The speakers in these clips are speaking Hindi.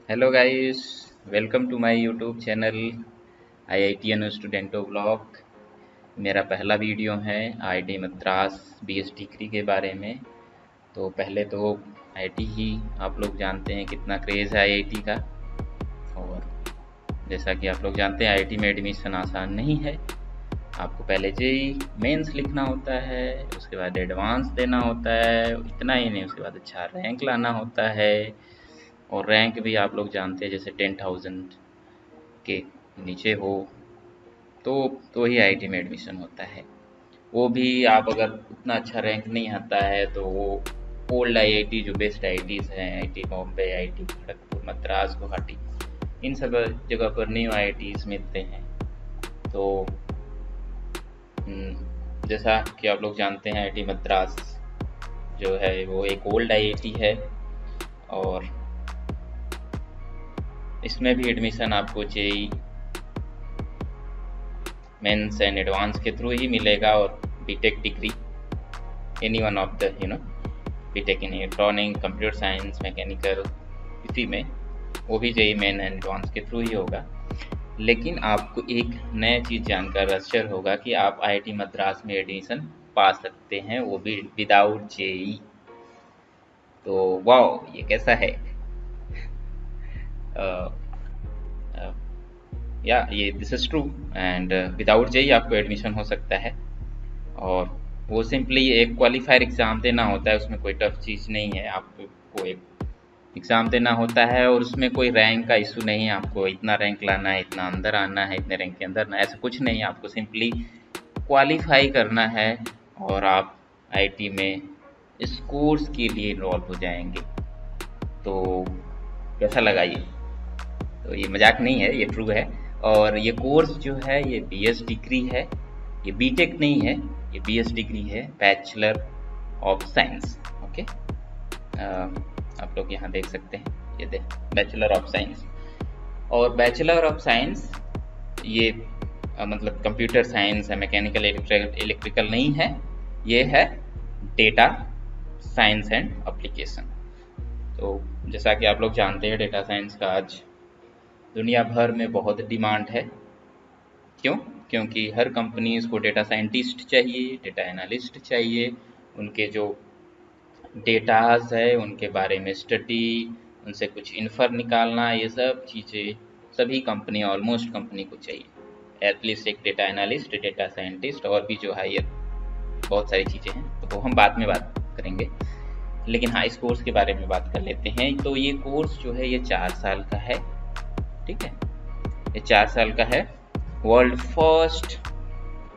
Hello guys, welcome to my YouTube channel IITN स्टूडेंटो ब्लॉग। मेरा पहला वीडियो है IIT मद्रास BS डिग्री के बारे में। तो पहले तो IIT ही आप लोग जानते हैं कितना क्रेज़ है IIT का। और जैसा कि आप लोग जानते हैं IIT में एडमिशन आसान नहीं है। आपको पहले जेई मेंस लिखना होता है, उसके बाद एडवांस देना होता है। इतना ही नहीं, उसके बाद अच्छा रैंक लाना होता है। और रैंक भी आप लोग जानते हैं, जैसे 10,000 के नीचे हो तो ही IIT में एडमिशन होता है। वो भी आप अगर उतना अच्छा रैंक नहीं आता है तो वो ओल्ड IIT जो बेस्ट IITs हैं, IIT बॉम्बे, IIT खड़गपुर, मद्रास, गुवाहाटी, इन सब जगह पर न्यू IITs मिलते हैं। तो जैसा कि आप लोग जानते हैं IIT मद्रास जो है वो एक ओल्ड IIT है। और इसमें भी एडमिशन आपको जेई मेंस एंड एडवांस के थ्रू ही मिलेगा। और BTech degree any one of the BTech in electronic, computer science, mechanical, इसी में वो भी जेई मेन एंड एडवांस के थ्रू ही होगा। लेकिन आपको एक नया चीज़ जानकर आश्चर्य होगा कि आप IIT मद्रास में एडमिशन पा सकते हैं, वो भी विदाउट जेई। तो वाह, ये कैसा है? या ये this is true. And without JEE आपको एडमिशन हो सकता है। और वो सिंपली एक क्वालिफायर एग्ज़ाम देना होता है, उसमें कोई टफ चीज़ नहीं है। आपको एक एग्ज़ाम देना होता है और उसमें कोई रैंक का इशू नहीं है। आपको इतना रैंक लाना है, इतना अंदर आना है, इतने रैंक के अंदर ना, ऐसा कुछ नहीं है। आपको सिंपली क्वालिफाई करना है और आप IIT में इस कोर्स के लिए इन्वॉल्व हो जाएंगे। तो कैसा लगा ये? तो ये मजाक नहीं है, ये ट्रू है। और ये कोर्स जो है ये BS डिग्री है, ये बीटेक नहीं है, ये BS डिग्री है, बैचलर ऑफ साइंस। ओके, आप लोग यहाँ देख सकते हैं, ये बैचलर ऑफ साइंस। और बैचलर ऑफ साइंस ये मतलब कंप्यूटर साइंस है, मैकेनिकल, इलेक्ट्रिकल नहीं है। ये है डेटा साइंस एंड एप्लीकेशन। तो जैसा कि आप लोग जानते हैं, डेटा साइंस का आज दुनिया भर में बहुत डिमांड है। क्यों? क्योंकि हर कंपनीज को डेटा साइंटिस्ट चाहिए, डेटा एनालिस्ट चाहिए। उनके जो डेटाज है उनके बारे में स्टडी, उनसे कुछ इन्फर निकालना, ये सब चीज़ें सभी कंपनी, ऑलमोस्ट कंपनी को चाहिए। एटलीस्ट एक डेटा एनालिस्ट, डेटा साइंटिस्ट, और भी जो हायर बहुत सारी चीज़ें हैं, तो वो हम बाद में बात करेंगे। लेकिन हाँ, इस कोर्स के बारे में बात कर लेते हैं। तो ये कोर्स जो है ये 4 साल का है। ठीक है, ये 4 साल का है। World first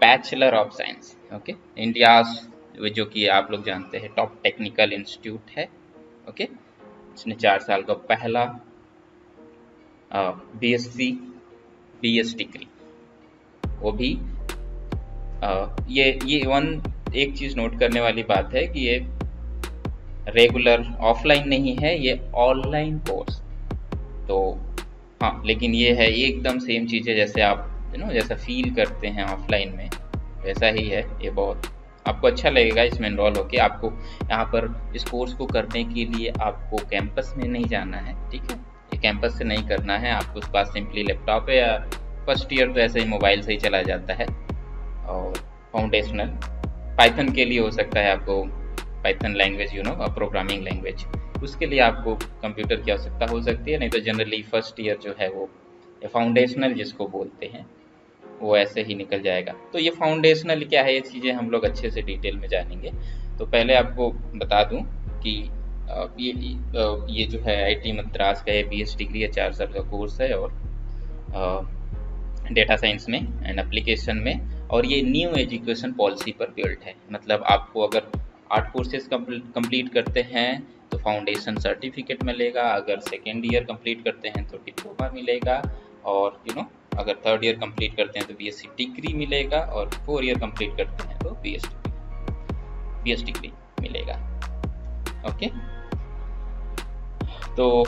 bachelor of science. Okay, India जो कि आप लोग जानते हैं टॉप टेक्निकल इंस्टीट्यूट है। ओके, इसने 4 साल का पहला BSc BS डिग्री, वो भी ये एक चीज़ नोट करने वाली बात है कि ये रेगुलर ऑफलाइन नहीं है, ये ऑनलाइन कोर्स। तो हाँ, लेकिन ये है एकदम सेम चीज़ है, जैसे आप जैसा फील करते हैं ऑफलाइन में, वैसा ही है। ये बहुत आपको अच्छा लगेगा इसमें इन्वॉल्व होके। आपको यहाँ पर इस कोर्स को करने के लिए आपको कैंपस में नहीं जाना है। ठीक है, ये कैंपस से नहीं करना है। आपको उसके पास सिंपली लैपटॉप है, या फर्स्ट ईयर तो ऐसे ही मोबाइल से ही चला जाता है। और फाउंडेशनल पाइथन के लिए हो सकता है आपको, पाइथन लैंग्वेज प्रोग्रामिंग लैंग्वेज, उसके लिए आपको कंप्यूटर की आवश्यकता हो सकती है। नहीं तो जनरली फर्स्ट ईयर जो है वो फाउंडेशनल जिसको बोलते हैं, वो ऐसे ही निकल जाएगा। तो ये फाउंडेशनल क्या है, ये चीज़ें हम लोग अच्छे से डिटेल में जानेंगे। तो पहले आपको बता दूं कि ये जो है IIT मद्रास का BS डिग्री है, 4 साल का कोर्स है। और डेटा साइंस में एंड एप्लीकेशन में। और ये न्यू एजुकेशन पॉलिसी पर बिल्ड है। मतलब आपको अगर 8 कोर्सेज कंप्लीट करते हैं तो फाउंडेशन सर्टिफिकेट मिलेगा, अगर सेकेंड ईयर कंप्लीट करते हैं तो डिप्लोमा मिलेगा, और अगर थर्ड ईयर कंप्लीट करते हैं तो BSc डिग्री मिलेगा, और 4 ईयर कंप्लीट करते हैं तो BS डिग्री मिलेगा। ओके, तो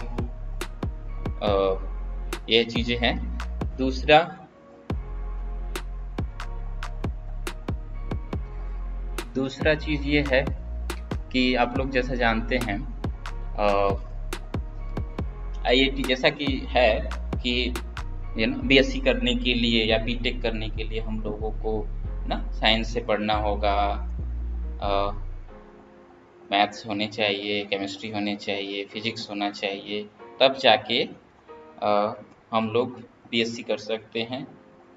ये चीज़ें हैं। दूसरा चीज़ ये है कि आप लोग जैसा जानते हैं आईआईटी जैसा कि है कि ये ना बीएससी करने के लिए या बीटेक करने के लिए हम लोगों को ना साइंस से पढ़ना होगा, मैथ्स होने चाहिए, केमिस्ट्री होने चाहिए, फिजिक्स होना चाहिए, तब जाके हम लोग बीएससी कर सकते हैं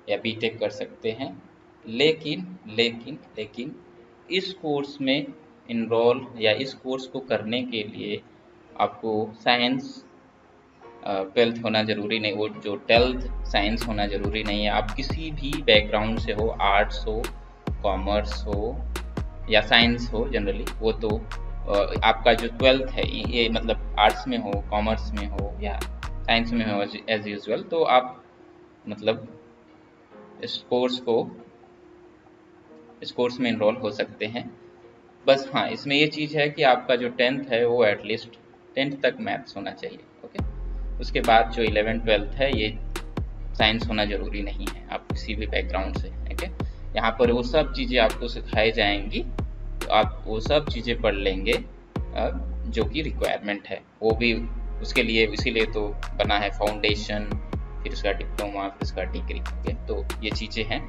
या बीटेक कर सकते हैं। लेकिन लेकिन लेकिन इस कोर्स में इनरोल या इस कोर्स को करने के लिए आपको साइंस 12th होना ज़रूरी नहीं, वो जो 12th साइंस होना ज़रूरी नहीं है। आप किसी भी बैकग्राउंड से हो, आर्ट्स हो, कॉमर्स हो या साइंस हो, जनरली वो तो आपका जो 12th है ये मतलब आर्ट्स में हो, कॉमर्स में हो या साइंस में हो एज यूजुअल, तो आप मतलब इस कोर्स में इनरोल हो सकते हैं। बस हाँ, इसमें ये चीज़ है कि आपका जो 10th है वो एटलीस्ट 10th तक मैथ्स होना चाहिए। ओके, उसके बाद जो 11th 12th है ये साइंस होना ज़रूरी नहीं है, आप किसी भी बैकग्राउंड से। ओके, यहाँ पर वो सब चीज़ें आपको सिखाई जाएंगी, तो आप वो सब चीज़ें पढ़ लेंगे जो कि रिक्वायरमेंट है, वो भी उसके लिए इसीलिए तो बना है फाउंडेशन, फिर उसका डिप्लोमा, फिर उसका डिग्री। ओके, तो ये चीज़ें हैं।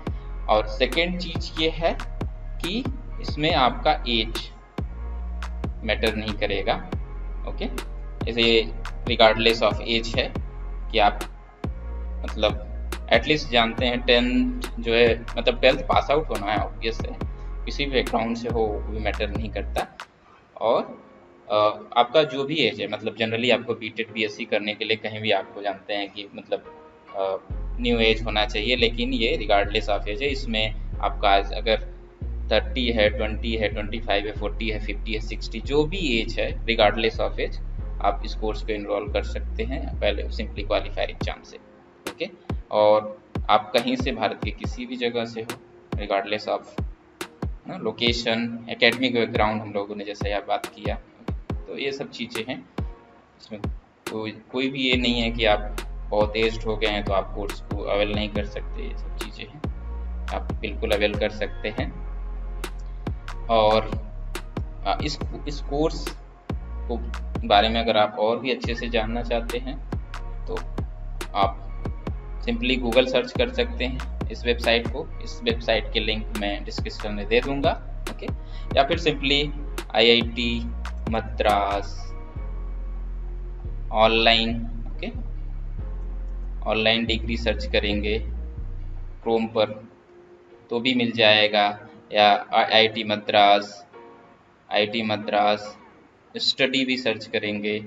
और सेकेंड चीज़ ये है कि इसमें आपका एज मैटर नहीं करेगा। ओके, इसे रिगार्डलेस ऑफ एज है कि आप मतलब एटलीस्ट जानते हैं 10th जो है मतलब 12th पास आउट होना है, ऑब्वियस है, किसी भी बैकग्राउंड से हो वो भी मैटर नहीं करता। और आपका जो भी एज है, मतलब जनरली आपको बीटेक बीएससी करने के लिए कहीं भी आपको जानते हैं कि मतलब न्यू एज होना चाहिए, लेकिन ये रिगार्डलेस ऑफ एज है। इसमें आपका अगर 30 है, 20 है, 25 है, 40 है, 50 है, 60 जो भी एज है, रिगार्डलेस ऑफ एज आप इस कोर्स को इनरोल कर सकते हैं पहले सिंपली क्वालिफायर एग्जाम से। ओके, और आप कहीं से भारत के किसी भी जगह से हो, regardless of location, academic background हम लोगों ने जैसे यहाँ बात किया, तो ये सब चीज़ें हैं। इसमें कोई भी ये नहीं है कि आप बहुत एज्ड हो गए हैं तो आप कोर्स को अवेल नहीं कर सकते, ये सब चीज़ें हैं, आप बिल्कुल अवेल कर सकते हैं। और इस कोर्स को बारे में अगर आप और भी अच्छे से जानना चाहते हैं तो आप सिंपली गूगल सर्च कर सकते हैं इस वेबसाइट को। इस वेबसाइट के लिंक मैं डिस्क्रिप्शन में दे दूंगा। ओके, या फिर simply IIT Madras online, okay, online degree search करेंगे क्रोम पर तो भी मिल जाएगा, या आईआईटी मद्रास स्टडी भी सर्च करेंगे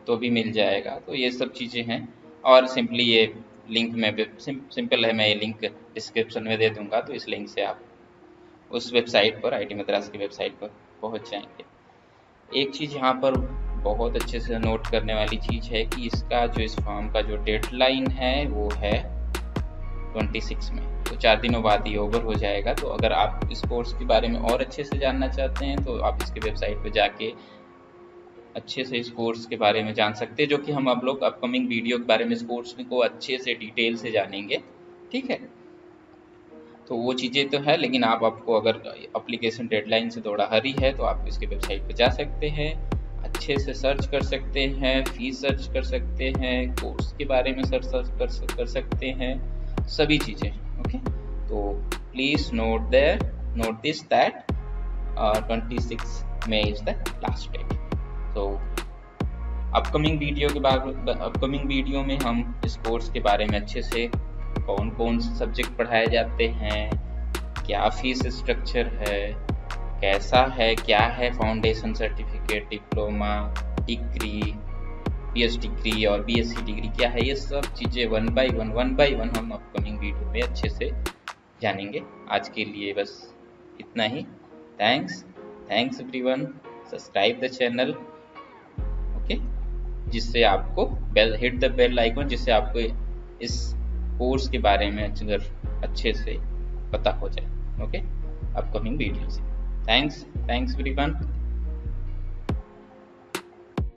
तो भी मिल जाएगा। तो ये सब चीज़ें हैं। और सिंपली ये लिंक में सिंपल है, मैं ये लिंक डिस्क्रिप्शन में दे दूंगा, तो इस लिंक से आप उस वेबसाइट पर, आईआईटी मद्रास की वेबसाइट पर पहुंच जाएंगे। एक चीज़ यहाँ पर बहुत अच्छे से नोट करने वाली चीज़ है कि इसका जो इस फॉर्म का जो डेडलाइन है वो है 26 में, तो 4 दिनों बाद ये ओवर हो जाएगा। तो अगर आप इस कोर्स के बारे में और अच्छे से जानना चाहते हैं तो आप इसके वेबसाइट पर जाके अच्छे से इस कोर्स के बारे में जान सकते हैं, जो कि हम आप लोग अपकमिंग वीडियो के बारे में इस कोर्स को अच्छे से डिटेल से जानेंगे। ठीक है, तो वो चीज़ें तो है, लेकिन आपको अगर एप्लीकेशन डेडलाइन से थोड़ा हरी है तो आप इसके वेबसाइट पर जा सकते हैं, अच्छे से सर्च कर सकते हैं, फीस सर्च कर सकते हैं, कोर्स के बारे में सर्च कर सकते हैं, सभी चीज़ें। ओके, तो प्लीज़ नोट दिस दैट 26 मई इज द लास्ट डेट। तो अपकमिंग वीडियो में हम इस कोर्स के बारे में अच्छे से कौन कौन से सब्जेक्ट पढ़ाए जाते हैं, क्या फीस स्ट्रक्चर है, कैसा है, क्या है foundation certificate, diploma, degree, PhD degree और बीएससी डिग्री क्या है, ये सब चीज़ें वन बाय वन हम अपकमिंग वीडियो में अच्छे से जानेंगे। आज के लिए बस इतना ही। Thanks everyone, subscribe the channel, okay, जिससे आपको हिट द बेल आइकन, जिससे आपको इस कोर्स के बारे में अच्छे से पता हो जाए। ओके, अपकमिंग वीडियो से। Thanks everyone.